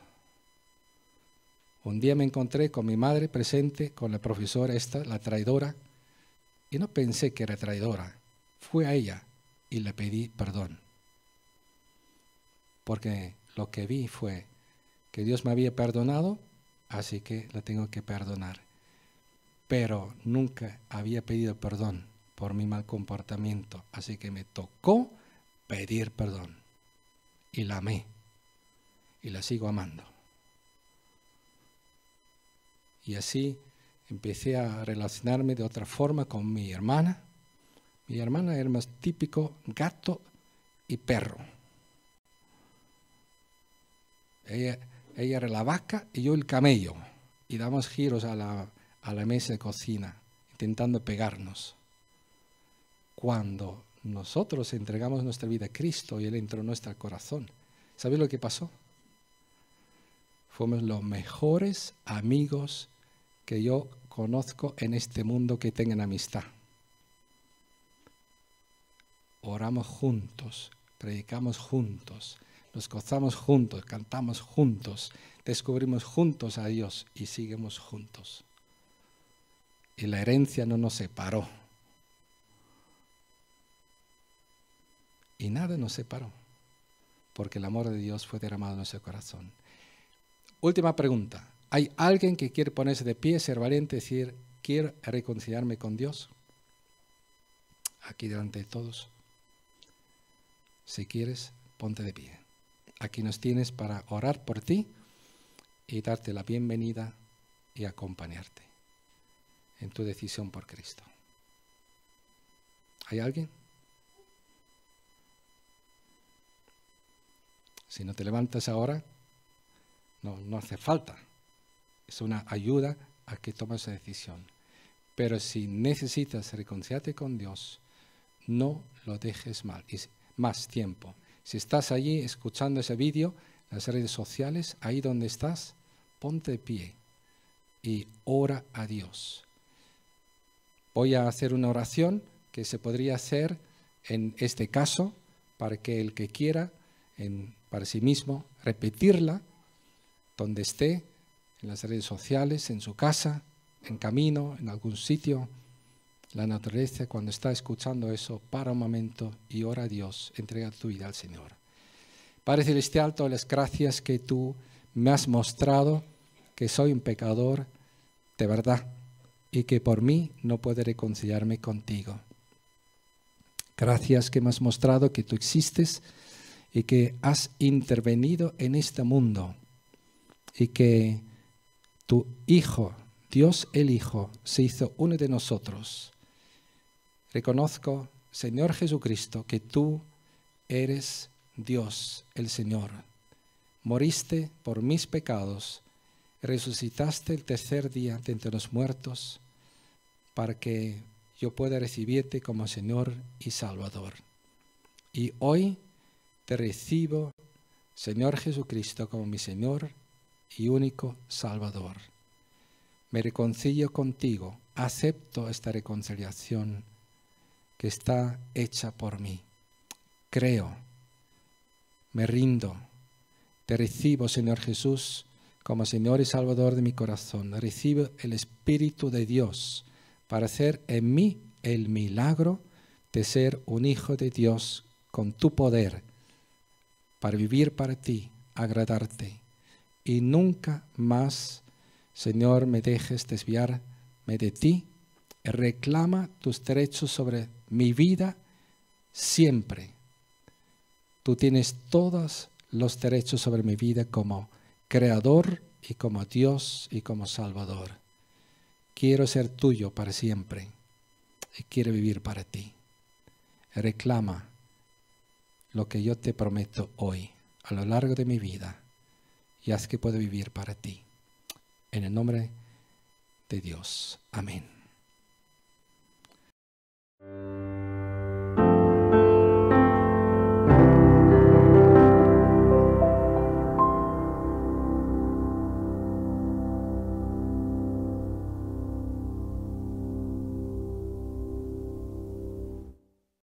Un día me encontré con mi madre presente, con la profesora esta, la traidora, y no pensé que era traidora. Fui a ella y le pedí perdón. Porque lo que vi fue que Dios me había perdonado, así que la tengo que perdonar. Pero nunca había pedido perdón por mi mal comportamiento, así que me tocó pedir perdón. Y la amé. Y la sigo amando. Y así empecé a relacionarme de otra forma con mi hermana. Mi hermana era más típico gato y perro. Ella era la vaca y yo el camello. Y damos giros a la mesa de cocina, intentando pegarnos. Cuando nosotros entregamos nuestra vida a Cristo y Él entró en nuestro corazón, ¿sabéis lo que pasó? Fuimos los mejores amigos que yo conozco en este mundo que tengan amistad. Oramos juntos, predicamos juntos, nos gozamos juntos, cantamos juntos, descubrimos juntos a Dios y seguimos juntos. Y la herencia no nos separó. Y nada nos separó, porque el amor de Dios fue derramado en nuestro corazón. Última pregunta. ¿Hay alguien que quiere ponerse de pie, ser valiente, decir, quiero reconciliarme con Dios? Aquí delante de todos. Si quieres, ponte de pie. Aquí nos tienes para orar por ti y darte la bienvenida y acompañarte en tu decisión por Cristo. ¿Hay alguien? Si no te levantas ahora, no hace falta. Es una ayuda a que tomes esa decisión. Pero si necesitas reconciliarte con Dios, no lo dejes más tiempo. Si estás allí escuchando ese vídeo, las redes sociales, ahí donde estás, ponte de pie y ora a Dios. Voy a hacer una oración que se podría hacer en este caso para que el que quiera, para sí mismo, repetirla donde esté, en las redes sociales, en su casa, en camino, en algún sitio. La naturaleza, cuando está escuchando eso, para un momento y ora a Dios, entrega tu vida al Señor. Padre Celestial, todas las gracias que tú me has mostrado que soy un pecador de verdad y que por mí no puedo reconciliarme contigo. Gracias que me has mostrado que tú existes y que has intervenido en este mundo y que tu Hijo, Dios el Hijo, se hizo uno de nosotros. Reconozco, Señor Jesucristo, que tú eres Dios, el Señor. Moriste por mis pecados, resucitaste el tercer día de entre los muertos para que yo pueda recibirte como Señor y Salvador. Y hoy te recibo, Señor Jesucristo, como mi Señor y único Salvador. me reconcilio contigo, acepto esta reconciliación que está hecha por mí. Creo, me rindo, te recibo, Señor Jesús, como Señor y Salvador de mi corazón. Recibo el Espíritu de Dios para hacer en mí el milagro de ser un hijo de Dios con tu poder, para vivir para ti, agradarte. Y nunca más, Señor, me dejes desviarme de ti. Reclama tus derechos sobre mi vida siempre. Tú tienes todos los derechos sobre mi vida como Creador y como Dios y como Salvador. Quiero ser tuyo para siempre y quiero vivir para ti. Reclama lo que yo te prometo hoy, a lo largo de mi vida, y haz que pueda vivir para ti. En el nombre de Dios. Amén.